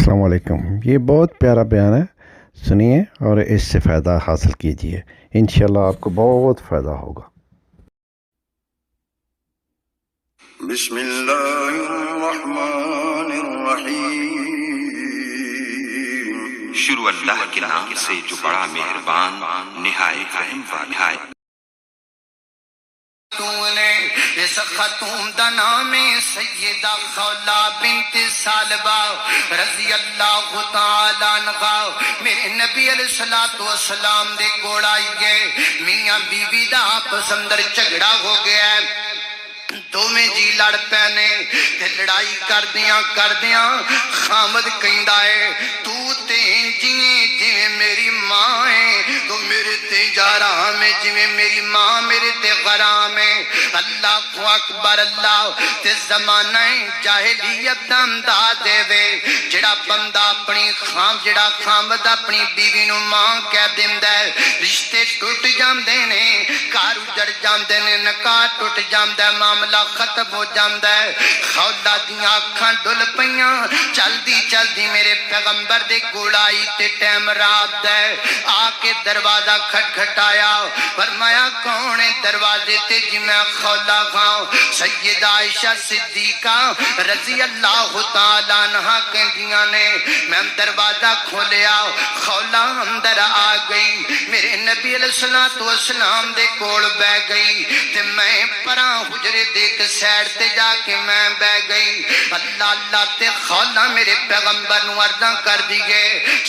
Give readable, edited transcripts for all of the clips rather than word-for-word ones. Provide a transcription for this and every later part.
السلام علیکم۔ یہ بہت پیارا بیان ہے، سنیے اور اس سے فائدہ حاصل کیجیے، انشاءاللہ آپ کو بہت فائدہ ہوگا۔ بسم اللہ الرحمن الرحیم۔ شروع اللہ کے نام سے جو بڑا مہربان نہایت رحم والا ہے۔ اس خاتون دا نام سیدہ خولا بنت سالبہ رضی اللہ تعالی عنہا۔ میرے نبی علیہ السلام دے کول آئی ہے، میاں بیوی دا آپس اندر جھگڑا ہو گیا ہے، دوویں جی لڑ پینے تے لڑائی کردیاں خامد کہندا ہے تو تے جویں جویں میری ماں ہے، تو میرے تے جارام ہے، جویں میری ماں میرے تے غرام ہے۔ اللہ کو اکبر۔ اللہ تے زمانہ جاہلیت دا انداز دے وے، جڑا بندہ اپنی جڑا خامد اپنی بیوی نو ماں کہہ دیندا ہے، رشتے ٹوٹ جاندے نے، گھر اجڑ جاندے نے، نکاح ٹوٹ جاندا ہے، معاملہ ختم ہو جاندا ہے۔ خولا دیاں اکھاں ڈل پیاں، چلدی چلدی میرے پیغمبر دے کول آئی تے ٹائم رات دا ہے، آ کے دروازہ کھٹکھٹایا، فرمایا کون ہے دروازے تے؟ جی میں خولا ہاں۔ سیدہ عائشہ صدیقہ رضی اللہ تعالی عنہا کہندیاں نے میں دروازہ کھولیا، خولا اندر آ گئی، میرے نبی علیہ السلام دے کول بیٹھ گئی تے میں پراں حجرے دیکھ سیڈ تے جا کے میں بیٹھ گئی۔ اللہ اللہ تے خولا میرے پیغمبر نو عرضاں کر دیئے،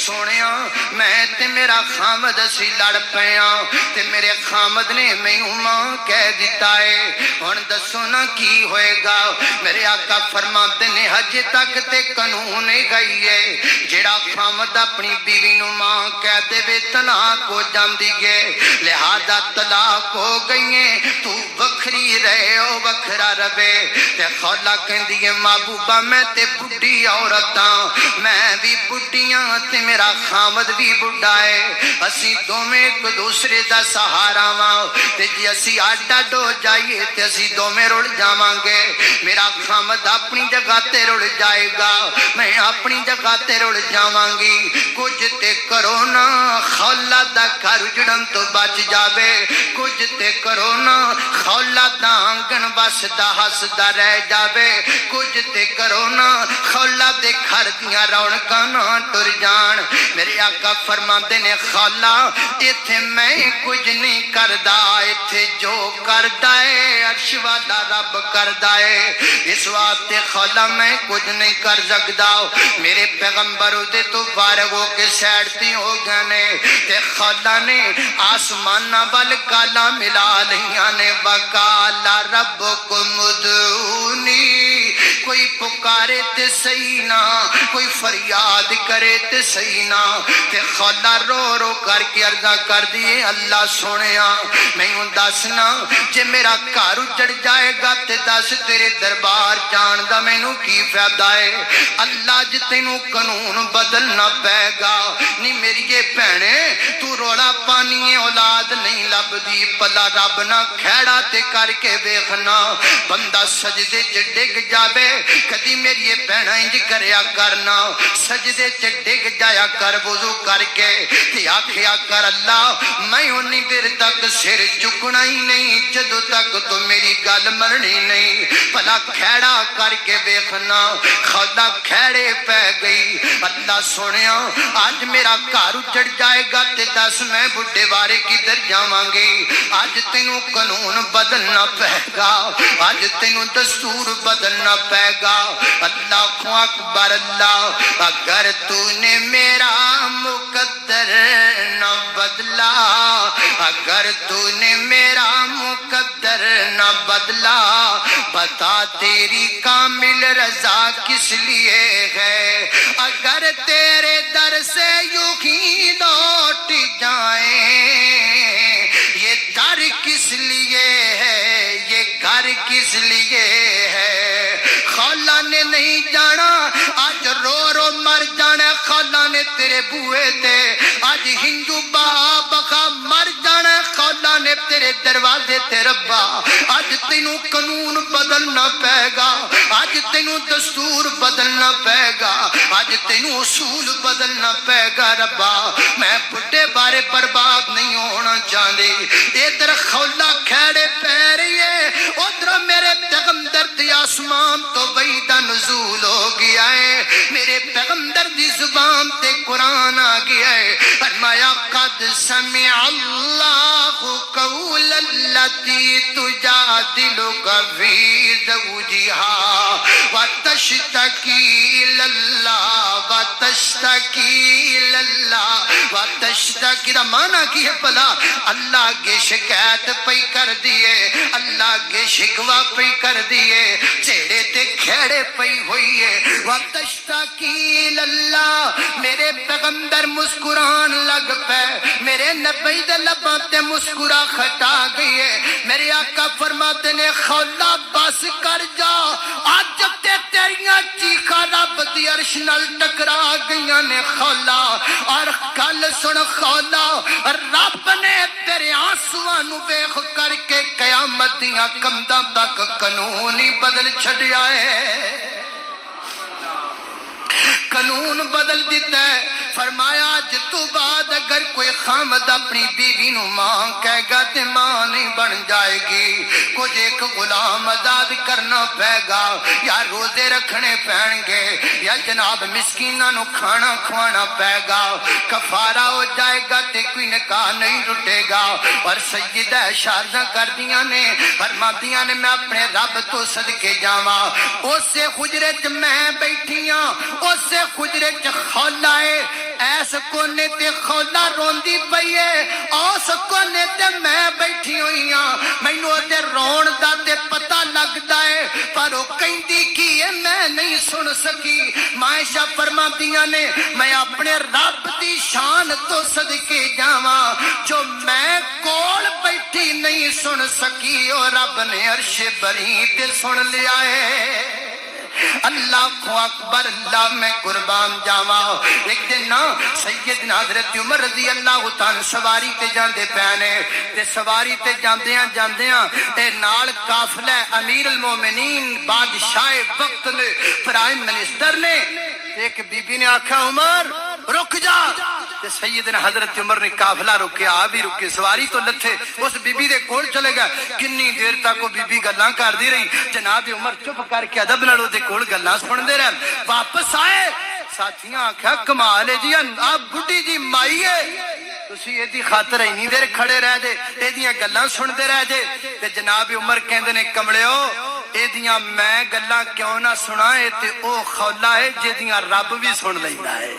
سونیا میں تے میرا خامد اسی لڑ پیاں تے میرے خامد نے مینوں ماں کہہ دیتا ہے، ہن دسو نا کی ہوئے گا؟ میرے آقا فرماندے نے ہجے تک تے قانون گئی ہے، جڑا خامد اپنی بیوی نو ماں کہہ دے وے طلاق ہو جاندی ہے، لہذا طلاق ہو گئی ہے، تو وکھری رہے او وکھرا رہے۔ تے خولا کہندی ہے محبوبہ میں تے بڈھی عورتاں، میں بھی بڈھیاں تے میرا خامد بھی بڈھا ہے، اسی دوویں ایک دوسرے دا سہارا واں، تے جی اسی اڈ اڈ ہو جائیے تے اسی دوویں رل جاواں گے، میرا خامد اپنی جگہ تے رل جائے گا، میں اپنی جگہ تے رل جاواں گی، کچھ تے کرو نا خولا دا گھر اجڑن تو بچ جاوے، کچھ تے کرو نا خولا دا آنگن وسدا ہسدا رہ جاوے، کچھ تے کرو نا خولا دے گھر دیاں رونقاں نہ ٹر جان۔ میرے آقا فرماندے نے خولا ایتھے میں کچھ نہیں کردا، ایتھے جو کردا ہے عرش والا رب کردا ہے، اس واسطے خولا میں کچھ نہیں کر سکدا۔ میرے پیغمبر دے تو فارغ ہو کے سیڈ تے ہو گئے نے تے خولا نے آسماناں وال کالا ملا لیاں نے، وقالا ربکم ادعونی، کوئی پکارے تے صحیح نہ، کوئی فریاد کرے تے صحیح نہ، تے خولا رو رو کر کے عرضاں کر دیے اللہ سونیا مینوں دسنا جے میرا گھر اجڑ جائے گا تے دس تیرے دربار جان دا مینوں کی فائدہ ہے؟ اللہ جے تینوں قانون بدلنا پے گا، نہیں میری یہ بھینے تو رولا پانی اولاد نہیں لبدی، پلا رب نہ کھیڑا تے کر کے ویکھنا بندہ سجدے چ ڈگ جاوے، کدی میری یہ بہنا انج کریا کرنا، سجدے چ ڈگ جایا کر وضو کر کے تے آکھیا کر اللہ میں اونی دیر تک سر چکنا ہی نہیں جدوں تک تو میری گل مرنی نہیں، پلا کھیڑا کر کے ویکھنا۔ خولا کھیڑے پہ گئی، اللہ سونیا آج میرا گھر اجڑ جائے گا تے دس میں بڈھے بارے کدھر جاواں گی؟ آج تینوں قانون بدلنا پے گا، آج تینوں دستور بدلنا پے گا۔ اللہ کو اکبر۔ اللہ اگر تو نے میرا مقدر نہ بدلا، اگر تو نے میرا مقدر نہ بدلا، بتا تیری کامل رضا کس لیے ہے؟ اگر تیرے در سے یوں ہی لوٹ جائیں یہ در کس لیے ہے، یہ گھر کس لیے ہے؟ خولا نے نہیں جانا آج رو رو مر جانا، خولا نے تیرے بوئے تے آج ہندو بابا مر جانا، خولا نے تیرے دروازے تے ربا اج تینوں قانون بدلنا پے گا اج تینوں دستور بدلنا پے گا اج تینوں اصول بدلنا پے گا ربا میں بڈھے بارے برباد نہیں ہونا چاہندی ادھر خولا کھڑے پے رہی ہے ادھر میرے پیغمبر دی آسمان تو وحی دا نزول ہو گیا ہے میرے پیغمبر دی زبان تے قرآن آ گیا ہے فرمایا قد سمع اللہ قول التی تجادلک فی زوجہا وتشتکی اللہ وتشتکی اللہ وتشتکی دا معنی کی ہے بھلا اللہ کے شکایت پئی کر دیے اللہ کے شکوا پئی کر دیے چہرے تے کھڑے پئی ہوئی ہے وتشتکی اللہ میرے پیغمبر مسکران لگ پے میرے نبی دے لباں تے مسکرا کھٹا گئی ہے میرے آقا فرماتے نے خولا بس کر جا آج تے تیریاں چیخا رب دی عرش نال ٹکرا گئیاں نے خولا اور کل سن خولا رب نے تیرے آنسواں نو ویکھ کر کے قیامت دیاں کمداں تک قانون ہی بدل چھڈیا ہے قانون بدل دیتا ہے فرمایا اج تو بعد اگر کوئی خامد اپنی بیوی نو ماں کہے گا تے ماں نہیں بن جائے گی کچھ ایک غلام آزاد کرنا پے گا یا روزے رکھنے پین گے یا جناب مسکیناں نو کھانا کھوانا پے گا کفارہ ہو جائے گا تے کوئی نکاح نہیں ٹوٹے گا اور سیدہ شارزاں کر دیاں نے فرماندیاں نے میں اپنے رب تو صدقے جاواں اسے حجرے چ میں بیٹھیاں اسے حجرے چ خولا ہے ایس کونے تے خولا روندی پئی ہے اس کونے تے میں بیٹھی ہوئی ہاں مینوں تے رون دا تے پتہ لگدا ہے پر او کہندی کی ہے میں نہیں سن سکی عائشہ فرماندیاں نے میں اپنے رب دی شان تو صدقے جاواں جو میں کول بیٹھی نہیں سن سکی او رب نے عرش بری تے سن لیا ہے اللہ کو اکبر اللہ میں قربان جاواں ایک دن نا سیدنا حضرت عمر رضی اللہ تعالی سواری تے جاندے پینے تے سواری تے جاندیاں تے نال قافلہ امیر المومنین بادشاہ وقت نے پرائم منسٹر نے ایک بی بی نے آکھا عمر رک جا تے سیدنا حضرت عمر نے قافلہ رکیا آپ بھی رکے سواری تو لتھے اس بی بی دے کول چلے گا کنی دیر تک وہ بی بی گلاں کر دی رہی جناب عمر چپ کر کے ادب نال دے کول گلاں سن دے رہے واپس آئے ساتھیاں آکھیا کمال ہے جی آپ بڈھی جی مائی ہے تسی ایدی خاطر اینی دیر کھڑے رہ جے ایدیاں گلاں سن دے رہ جے تے جناب عمر کہندے نے کمڑیو ایدیاں میں گلاں کیوں نہ سنائے تے او خولا ہے جیدیاں رب بھی سن لیندا ہے